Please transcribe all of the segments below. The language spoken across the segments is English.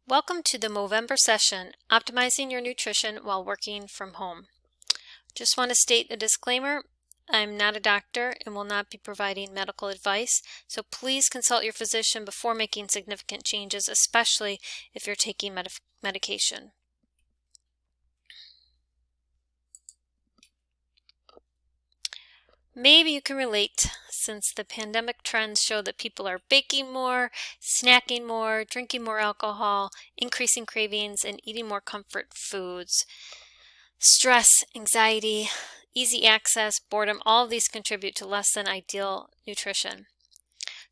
Welcome to the Movember session, Optimizing Your Nutrition While Working from Home. Just want to state a disclaimer. I'm not a doctor and will not be providing medical advice, so please consult your physician before making significant changes, especially if you're taking medication. Maybe you can relate, since the pandemic trends show that people are baking more, snacking more, drinking more alcohol, increasing cravings, and eating more comfort foods. Stress, anxiety, easy access, boredom, all of these contribute to less than ideal nutrition.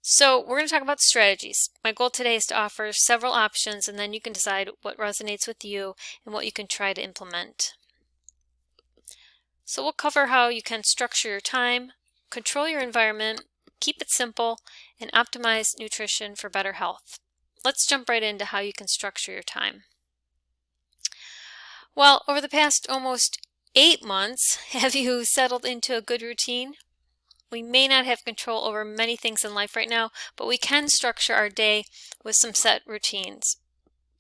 So we're going to talk about strategies. My goal today is to offer several options, and then you can decide what resonates with you and what you can try to implement. So we'll cover how you can structure your time, control your environment, keep it simple, and optimize nutrition for better health. Let's jump right into how you can structure your time. Well, over the past almost 8 months, have you settled into a good routine? We may not have control over many things in life right now, but we can structure our day with some set routines.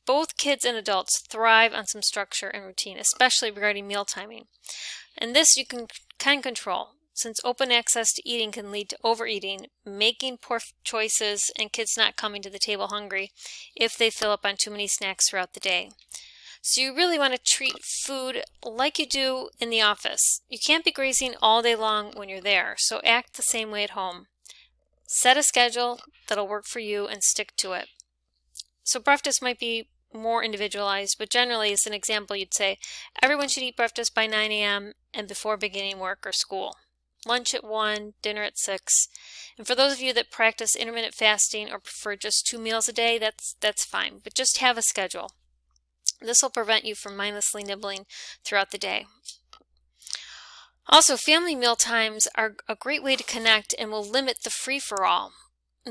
Both kids and adults thrive on some structure and routine, especially regarding meal timing. And this you can control, since open access to eating can lead to overeating, making poor choices, and kids not coming to the table hungry if they fill up on too many snacks throughout the day. So you really want to treat food like you do in the office. You can't be grazing all day long when you're there, so act the same way at home. Set a schedule that'll work for you and stick to it. So breakfast might be more individualized, but generally, as an example, you'd say everyone should eat breakfast by 9 a.m. and before beginning work or school. Lunch at 1, dinner at 6. And for those of you that practice intermittent fasting or prefer just 2 meals a day, that's fine, but just have a schedule. This will prevent you from mindlessly nibbling throughout the day. Also, family meal times are a great way to connect and will limit the free-for-all.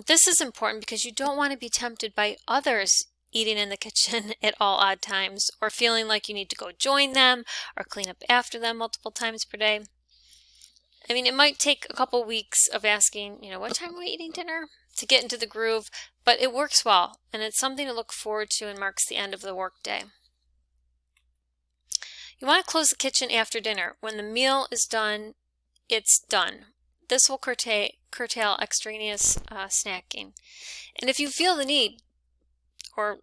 This is important because you don't want to be tempted by others eating in the kitchen at all odd times, or feeling like you need to go join them or clean up after them multiple times per day. I mean, it might take a couple weeks of asking, what time are we eating dinner, to get into the groove, but it works well, and it's something to look forward to and marks the end of the workday. You want to close the kitchen after dinner. When the meal is done, it's done. This will curtail extraneous snacking. And if you feel the need or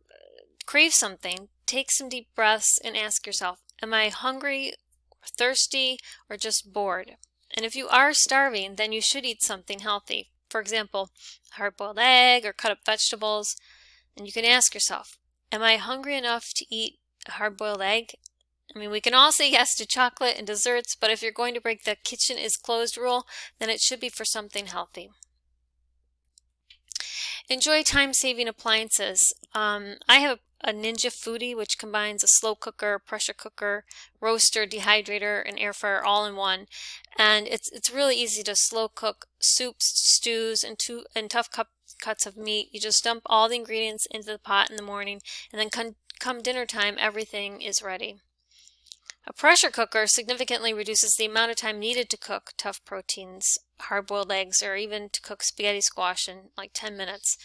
crave something, take some deep breaths and ask yourself, am I hungry, or thirsty, or just bored? And if you are starving, then you should eat something healthy. For example, a hard-boiled egg or cut up vegetables. And you can ask yourself, am I hungry enough to eat a hard-boiled egg? I mean, we can all say yes to chocolate and desserts, but if you're going to break the kitchen is closed rule, then it should be for something healthy. Enjoy time-saving appliances. I have a Ninja Foodie, which combines a slow cooker, pressure cooker, roaster, dehydrator, and air fryer all in one. And it's really easy to slow cook soups, stews, and tough cuts of meat. You just dump all the ingredients into the pot in the morning, and then come dinner time, everything is ready. A pressure cooker significantly reduces the amount of time needed to cook tough proteins, hard-boiled eggs, or even to cook spaghetti squash in like 10 minutes.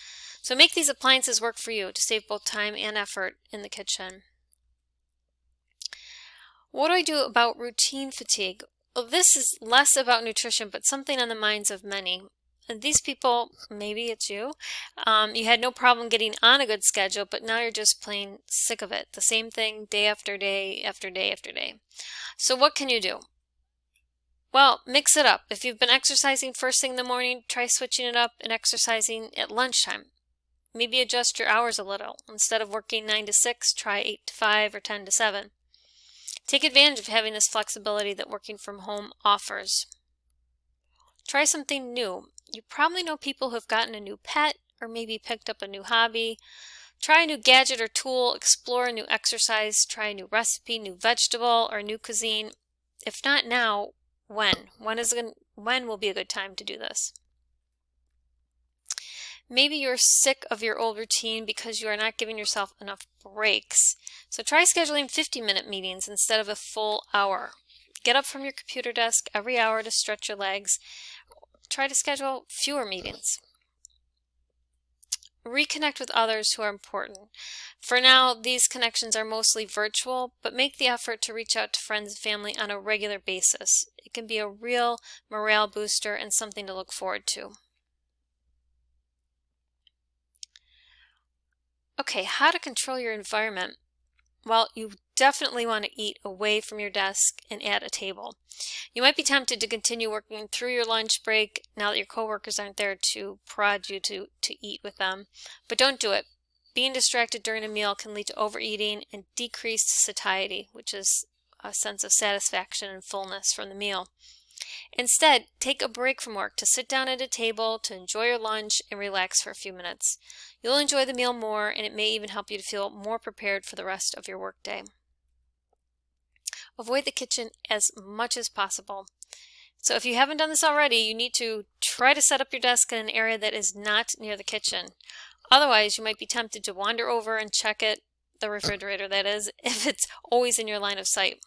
So make these appliances work for you to save both time and effort in the kitchen. What do I do about routine fatigue? Well, this is less about nutrition, but something on the minds of many. And these people, maybe it's you, you had no problem getting on a good schedule, but now you're just plain sick of it. The same thing day after day after day after day. So what can you do? Well, mix it up. If you've been exercising first thing in the morning, try switching it up and exercising at lunchtime. Maybe adjust your hours a little. Instead of working 9 to 6, try 8 to 5 or 10 to 7. Take advantage of having this flexibility that working from home offers. Try something new. You probably know people who have gotten a new pet or maybe picked up a new hobby. Try a new gadget or tool, explore a new exercise, try a new recipe, new vegetable, or new cuisine. If not now, when? When will be a good time to do this? Maybe you're sick of your old routine because you are not giving yourself enough breaks. So try scheduling 50-minute meetings instead of a full hour. Get up from your computer desk every hour to stretch your legs. Try to schedule fewer meetings. reconnect with others who are important. For now, these connections are mostly virtual, but make the effort to reach out to friends and family on a regular basis. It can be a real morale booster and something to look forward to. Okay, how to control your environment. Well, you definitely want to eat away from your desk and at a table. You might be tempted to continue working through your lunch break now that your coworkers aren't there to prod you to eat with them, but don't do it. Being distracted during a meal can lead to overeating and decreased satiety, which is a sense of satisfaction and fullness from the meal. Instead, take a break from work to sit down at a table, to enjoy your lunch, and relax for a few minutes. You'll enjoy the meal more, and it may even help you to feel more prepared for the rest of your workday. Avoid the kitchen as much as possible. So if you haven't done this already, you need to try to set up your desk in an area that is not near the kitchen. Otherwise, you might be tempted to wander over and check it, the refrigerator that is, if it's always in your line of sight.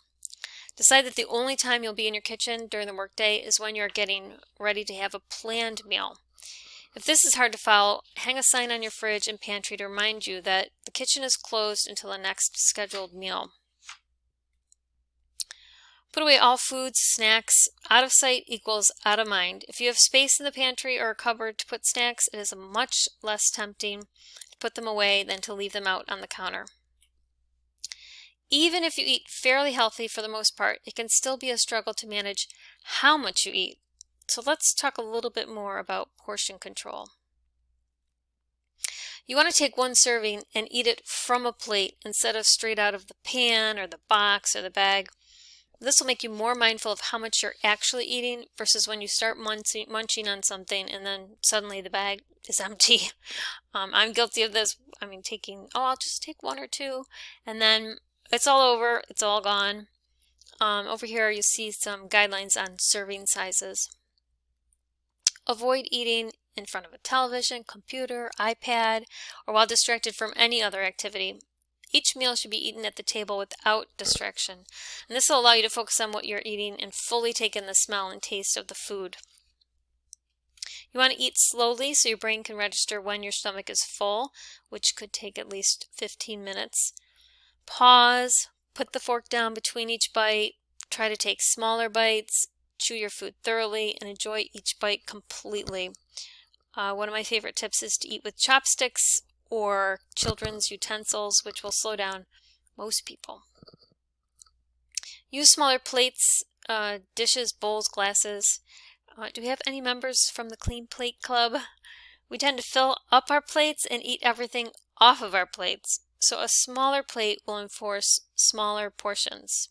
Decide that the only time you'll be in your kitchen during the workday is when you're getting ready to have a planned meal. If this is hard to follow, hang a sign on your fridge and pantry to remind you that the kitchen is closed until the next scheduled meal. Put away all foods, snacks. Out of sight equals out of mind. If you have space in the pantry or a cupboard to put snacks, it is much less tempting to put them away than to leave them out on the counter. Even if you eat fairly healthy for the most part, it can still be a struggle to manage how much you eat. So let's talk a little bit more about portion control. You want to take one serving and eat it from a plate instead of straight out of the pan or the box or the bag. This will make you more mindful of how much you're actually eating versus when you start munching on something and then suddenly the bag is empty. I'm guilty of this. I'll just take one or two, and then it's all over, it's all gone. Over here you see some guidelines on serving sizes. Avoid eating in front of a television, computer, iPad, or while distracted from any other activity. Each meal should be eaten at the table without distraction, and this will allow you to focus on what you're eating and fully take in the smell and taste of the food. You want to eat slowly so your brain can register when your stomach is full, which could take at least 15 minutes. Pause, put the fork down between each bite, try to take smaller bites, chew your food thoroughly, and enjoy each bite completely. One of my favorite tips is to eat with chopsticks or children's utensils, which will slow down most people. Use smaller plates, dishes, bowls, glasses. Do we have any members from the Clean Plate Club? We tend to fill up our plates and eat everything off of our plates. So a smaller plate will enforce smaller portions.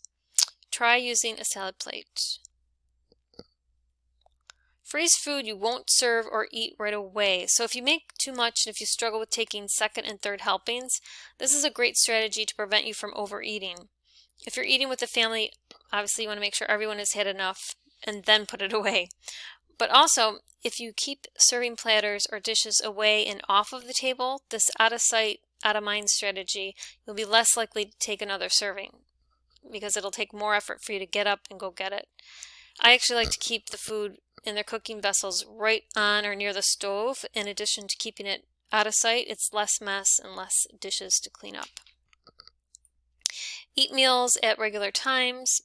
Try using a salad plate. Freeze food you won't serve or eat right away. So if you make too much and if you struggle with taking second and third helpings, this is a great strategy to prevent you from overeating. If you're eating with a family, obviously you want to make sure everyone has had enough and then put it away. But also, if you keep serving platters or dishes away and off of the table, this out of sight, out of mind strategy, you'll be less likely to take another serving because it'll take more effort for you to get up and go get it. I actually like to keep the food in their cooking vessels right on or near the stove. In addition to keeping it out of sight, it's less mess and less dishes to clean up. Eat meals at regular times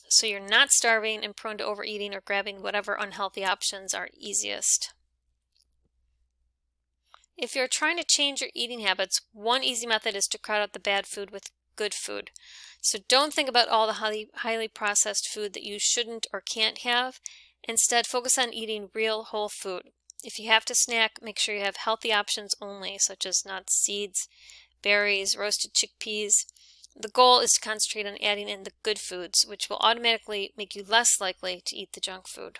so you're not starving and prone to overeating or grabbing whatever unhealthy options are easiest. If you're trying to change your eating habits, one easy method is to crowd out the bad food with good food. So don't think about all the highly processed food that you shouldn't or can't have. Instead, focus on eating real whole food. If you have to snack, make sure you have healthy options only, such as nuts, seeds, berries, roasted chickpeas. The goal is to concentrate on adding in the good foods, which will automatically make you less likely to eat the junk food.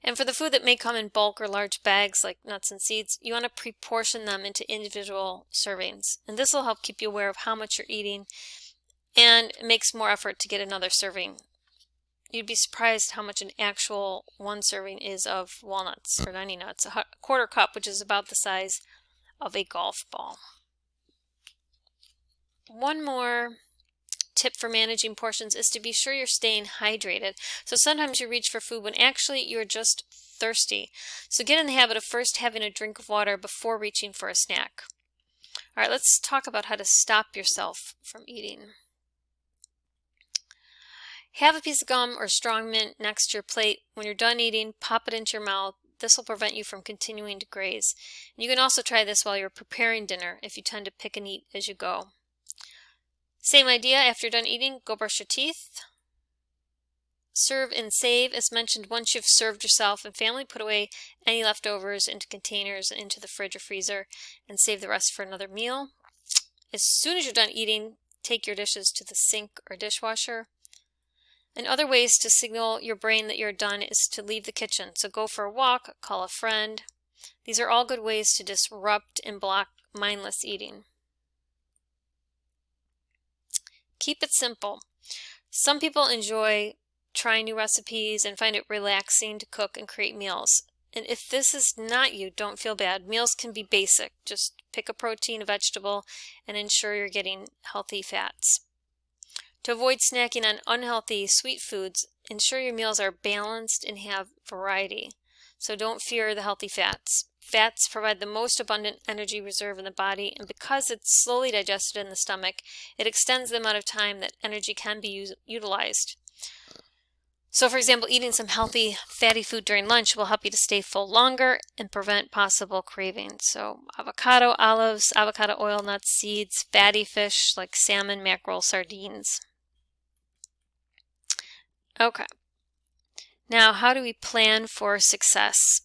And for the food that may come in bulk or large bags like nuts and seeds, you want to pre-portion them into individual servings. And this will help keep you aware of how much you're eating and it makes more effort to get another serving. You'd be surprised how much an actual one serving is of walnuts or 90 nuts, a quarter cup, which is about the size of a golf ball. One more tip for managing portions is to be sure you're staying hydrated. So sometimes you reach for food when actually you're just thirsty. So get in the habit of first having a drink of water before reaching for a snack. All right, let's talk about how to stop yourself from eating. Have a piece of gum or strong mint next to your plate. When you're done eating, pop it into your mouth. This will prevent you from continuing to graze. And you can also try this while you're preparing dinner if you tend to pick and eat as you go. Same idea, after you're done eating, go brush your teeth. Serve and save. As mentioned, once you've served yourself and family, put away any leftovers into containers and into the fridge or freezer and save the rest for another meal. As soon as you're done eating, take your dishes to the sink or dishwasher. And other ways to signal your brain that you're done is to leave the kitchen. So go for a walk, call a friend. These are all good ways to disrupt and block mindless eating. Keep it simple. Some people enjoy trying new recipes and find it relaxing to cook and create meals. And if this is not you, don't feel bad. Meals can be basic. Just pick a protein, a vegetable, and ensure you're getting healthy fats. To avoid snacking on unhealthy sweet foods, ensure your meals are balanced and have variety. So don't fear the healthy fats. Fats provide the most abundant energy reserve in the body, and because it's slowly digested in the stomach, it extends the amount of time that energy can be utilized. So for example, eating some healthy fatty food during lunch will help you to stay full longer and prevent possible cravings. So avocado, olives, avocado oil, nuts, seeds, fatty fish like salmon, mackerel, sardines. Okay. Now, how do we plan for success?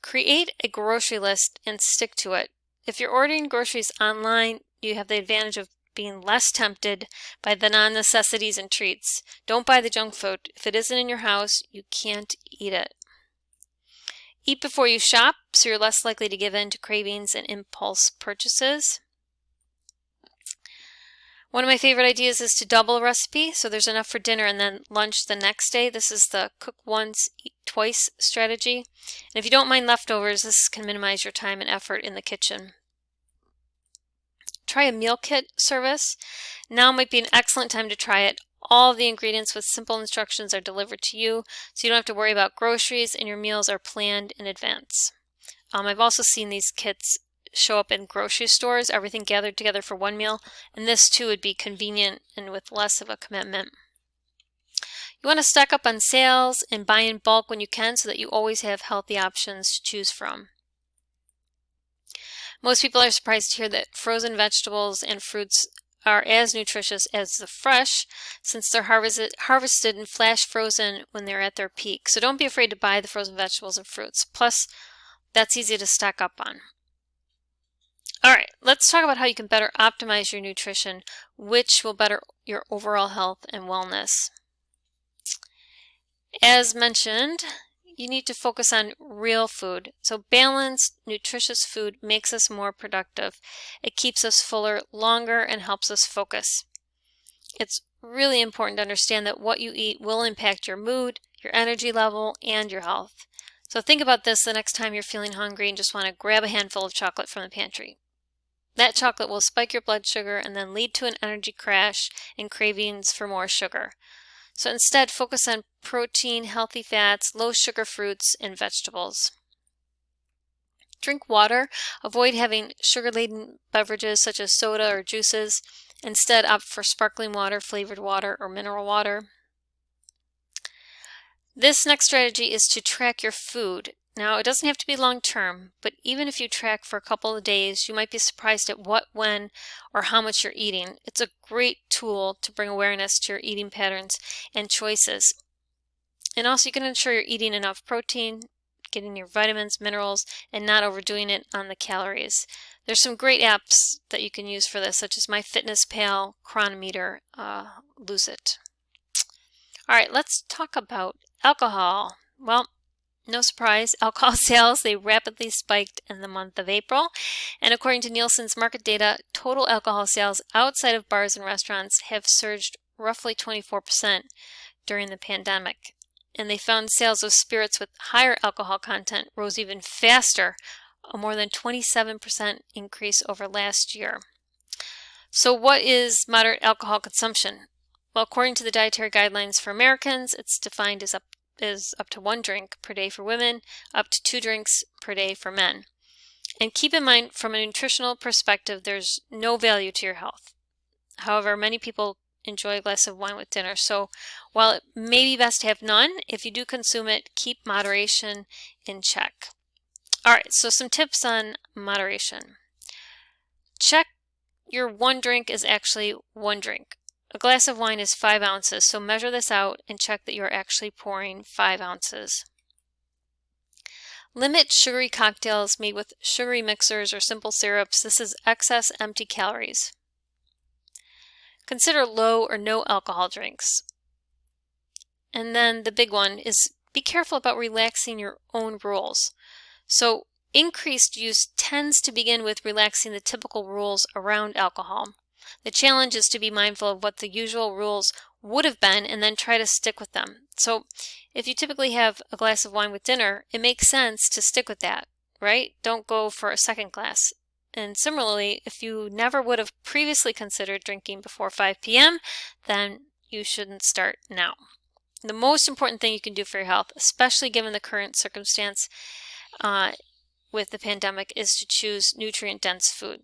Create a grocery list and stick to it. If you're ordering groceries online, you have the advantage of being less tempted by the non-necessities and treats. Don't buy the junk food. If it isn't in your house, you can't eat it. Eat before you shop, so you're less likely to give in to cravings and impulse purchases. One of my favorite ideas is to double a recipe, so there's enough for dinner and then lunch the next day. This is the cook once, eat twice strategy. And if you don't mind leftovers, this can minimize your time and effort in the kitchen. Try a meal kit service. Now might be an excellent time to try it. All of the ingredients with simple instructions are delivered to you, so you don't have to worry about groceries, and your meals are planned in advance. I've also seen these kits show up in grocery stores, everything gathered together for one meal, and this too would be convenient and with less of a commitment. You want to stock up on sales and buy in bulk when you can so that you always have healthy options to choose from. Most people are surprised to hear that frozen vegetables and fruits are as nutritious as the fresh, since they're harvested and flash frozen when they're at their peak. So don't be afraid to buy the frozen vegetables and fruits. Plus, that's easy to stock up on. All right, let's talk about how you can better optimize your nutrition, which will better your overall health and wellness. As mentioned, you need to focus on real food. So balanced, nutritious food makes us more productive. It keeps us fuller longer and helps us focus. It's really important to understand that what you eat will impact your mood, your energy level, and your health. So think about this the next time you're feeling hungry and just want to grab a handful of chocolate from the pantry. That chocolate will spike your blood sugar and then lead to an energy crash and cravings for more sugar. So instead, focus on protein, healthy fats, low sugar fruits, and vegetables. Drink water. Avoid having sugar-laden beverages such as soda or juices. Instead, opt for sparkling water, flavored water, or mineral water. This next strategy is to track your food. Now, it doesn't have to be long-term, but even if you track for a couple of days, you might be surprised at what, when, or how much you're eating. It's a great tool to bring awareness to your eating patterns and choices. And also, you can ensure you're eating enough protein, getting your vitamins, minerals, and not overdoing it on the calories. There's some great apps that you can use for this, such as MyFitnessPal, Chronometer, Lose It. All right, let's talk about alcohol. Well, no surprise, alcohol sales, they rapidly spiked in the month of April. And according to Nielsen's market data, total alcohol sales outside of bars and restaurants have surged roughly 24% during the pandemic. And they found sales of spirits with higher alcohol content rose even faster, a more than 27% increase over last year. So what is moderate alcohol consumption? Well, according to the dietary guidelines for Americans, it's defined as up to 1 drink per day for women, up to 2 drinks per day for men. And keep in mind, from a nutritional perspective, there's no value to your health. However, many people enjoy a glass of wine with dinner. So while it may be best to have none, if you do consume it, keep moderation in check. All right, so some tips on moderation. Check your 1 drink is actually 1 drink. A glass of wine is 5 ounces, so measure this out and check that you're actually pouring 5 ounces. Limit sugary cocktails made with sugary mixers or simple syrups. This is excess empty calories. Consider low or no alcohol drinks. And then the big one is be careful about relaxing your own rules. So increased use tends to begin with relaxing the typical rules around alcohol. The challenge is to be mindful of what the usual rules would have been and then try to stick with them. So if you typically have a glass of wine with dinner, it makes sense to stick with that, right? Don't go for a second glass. And similarly, if you never would have previously considered drinking before 5 p.m., then you shouldn't start now. The most important thing you can do for your health, especially given the current circumstance with the pandemic, is to choose nutrient-dense food.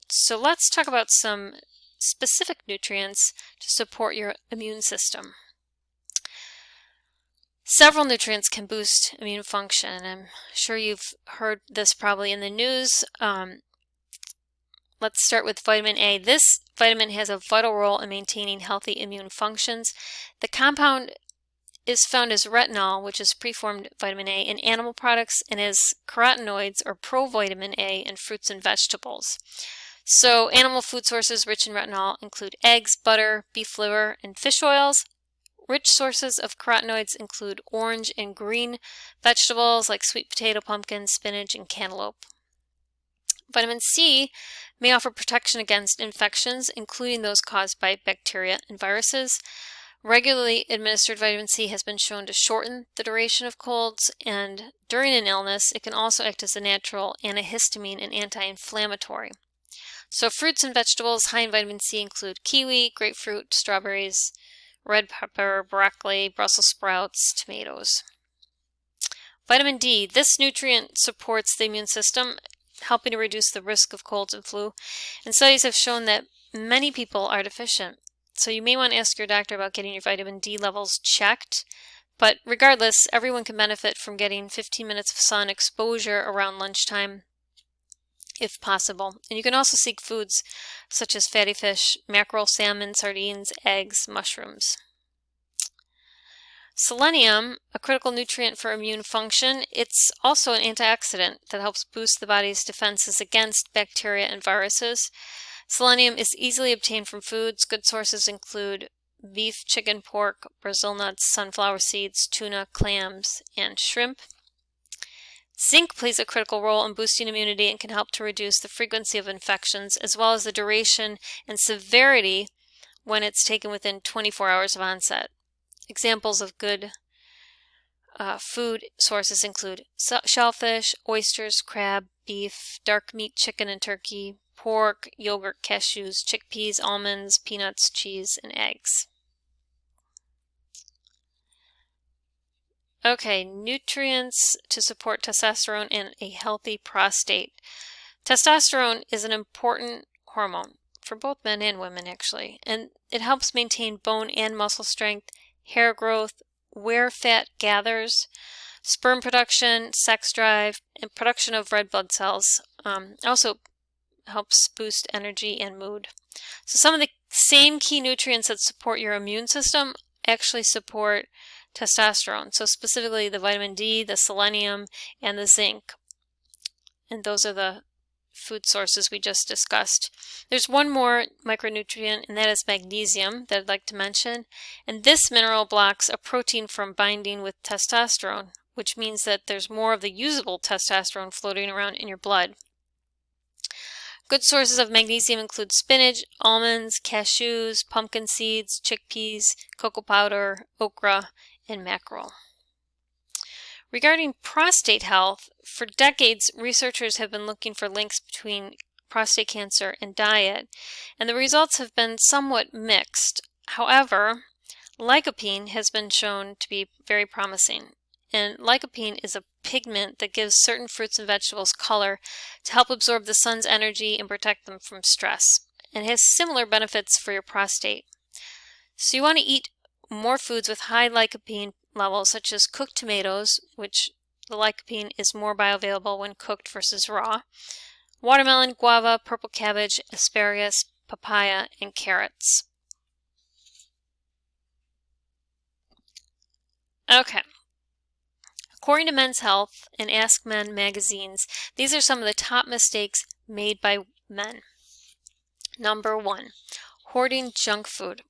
So let's talk about some specific nutrients to support your immune system. Several nutrients can boost immune function. I'm sure you've heard this probably in the news. Let's start with vitamin A. This vitamin has a vital role in maintaining healthy immune functions. The compound is found as retinol, which is preformed vitamin A, in animal products, and as carotenoids or provitamin A in fruits and vegetables. So animal food sources rich in retinol include eggs, butter, beef liver, and fish oils. Rich sources of carotenoids include orange and green vegetables like sweet potato, pumpkin, spinach, and cantaloupe. Vitamin C may offer protection against infections, including those caused by bacteria and viruses. Regularly administered vitamin C has been shown to shorten the duration of colds, and during an illness, it can also act as a natural antihistamine and anti-inflammatory. So fruits and vegetables high in vitamin C include kiwi, grapefruit, strawberries, red pepper, broccoli, Brussels sprouts, tomatoes. Vitamin D. This nutrient supports the immune system, helping to reduce the risk of colds and flu. And studies have shown that many people are deficient. So you may want to ask your doctor about getting your vitamin D levels checked. But regardless, everyone can benefit from getting 15 minutes of sun exposure around lunchtime, if possible. And you can also seek foods such as fatty fish, mackerel, salmon, sardines, eggs, mushrooms. Selenium, a critical nutrient for immune function, it's also an antioxidant that helps boost the body's defenses against bacteria and viruses. Selenium is easily obtained from foods. Good sources include beef, chicken, pork, Brazil nuts, sunflower seeds, tuna, clams, and shrimp. Zinc plays a critical role in boosting immunity and can help to reduce the frequency of infections as well as the duration and severity when it's taken within 24 hours of onset. Examples of good food sources include shellfish, oysters, crab, beef, dark meat, chicken and turkey, pork, yogurt, cashews, chickpeas, almonds, peanuts, cheese, and eggs. Okay, nutrients to support testosterone and a healthy prostate. Testosterone is an important hormone for both men and women, actually, and it helps maintain bone and muscle strength, hair growth, where fat gathers, sperm production, sex drive, and production of red blood cells. Also helps boost energy and mood. So some of the same key nutrients that support your immune system actually support testosterone. So specifically the vitamin D, the selenium, and the zinc. And those are the food sources we just discussed. There's one more micronutrient, and that is magnesium, that I'd like to mention. And this mineral blocks a protein from binding with testosterone, which means that there's more of the usable testosterone floating around in your blood. Good sources of magnesium include spinach, almonds, cashews, pumpkin seeds, chickpeas, cocoa powder, okra, and mackerel. Regarding prostate health, for decades, researchers have been looking for links between prostate cancer, and diet, and the results have been somewhat mixed. However, lycopene has been shown to be very promising. And lycopene is a pigment that gives certain fruits and vegetables color to help absorb the sun's energy and protect them from stress. And it has similar benefits for your prostate. So you want to eat more foods with high lycopene levels, such as cooked tomatoes, which the lycopene is more bioavailable when cooked versus raw, watermelon, guava, purple cabbage, asparagus, papaya, and carrots. Okay. According to Men's Health and Ask Men magazines, these are some of the top mistakes made by men. Number 1, hoarding junk food.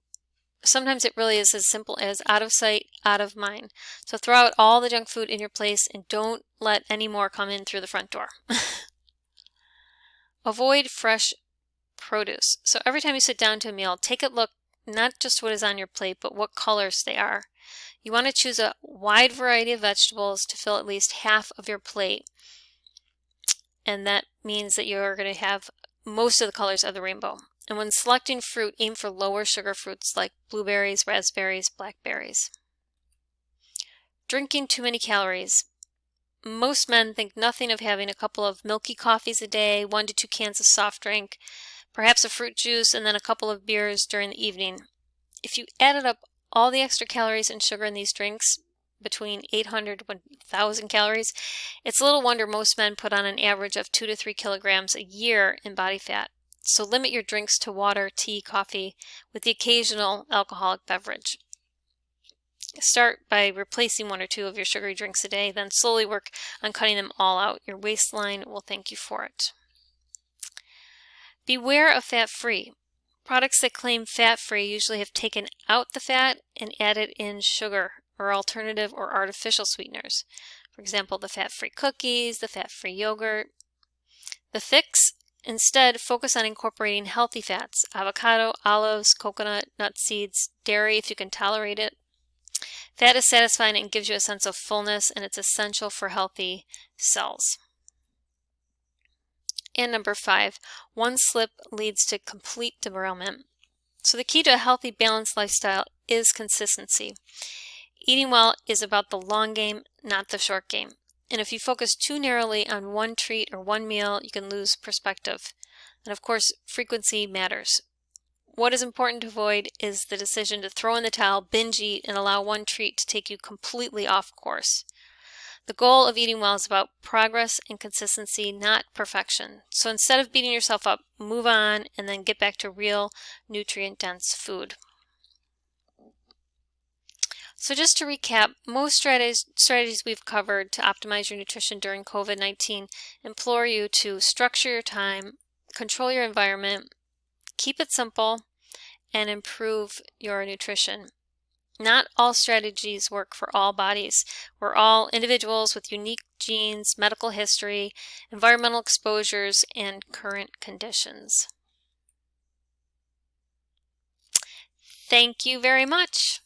Sometimes it really is as simple as out of sight, out of mind. So throw out all the junk food in your place and don't let any more come in through the front door. Avoid fresh produce. So every time you sit down to a meal, take a look not just what is on your plate, but what colors they are. You want to choose a wide variety of vegetables to fill at least half of your plate. And that means that you're going to have most of the colors of the rainbow. And when selecting fruit, aim for lower sugar fruits like blueberries, raspberries, blackberries. Drinking too many calories. Most men think nothing of having a couple of milky coffees a day, 1 to 2 cans of soft drink, perhaps a fruit juice, and then a couple of beers during the evening. If you added up all the extra calories and sugar in these drinks, between 800 to 1,000 calories, it's little wonder most men put on an average of 2 to 3 kilograms a year in body fat. So limit your drinks to water, tea, coffee, with the occasional alcoholic beverage. Start by replacing 1 or 2 of your sugary drinks a day, then slowly work on cutting them all out. Your waistline will thank you for it. Beware of fat-free. Products that claim fat-free usually have taken out the fat and added in sugar or alternative or artificial sweeteners. For example, the fat-free cookies, the fat-free yogurt. The fix? Instead, focus on incorporating healthy fats: avocado, olives, coconut, nut seeds, dairy if you can tolerate it. Fat is satisfying and gives you a sense of fullness, and it's essential for healthy cells. And number 5, one slip leads to complete derailment. So the key to a healthy, balanced lifestyle is consistency. Eating well is about the long game, not the short game. And if you focus too narrowly on one treat or one meal, you can lose perspective. And of course, frequency matters. What is important to avoid is the decision to throw in the towel, binge eat, and allow one treat to take you completely off course. The goal of eating well is about progress and consistency, not perfection. So instead of beating yourself up, move on and then get back to real nutrient-dense food. So just to recap, most strategies we've covered to optimize your nutrition during COVID-19 implore you to structure your time, control your environment, keep it simple, and improve your nutrition. Not all strategies work for all bodies. We're all individuals with unique genes, medical history, environmental exposures, and current conditions. Thank you very much.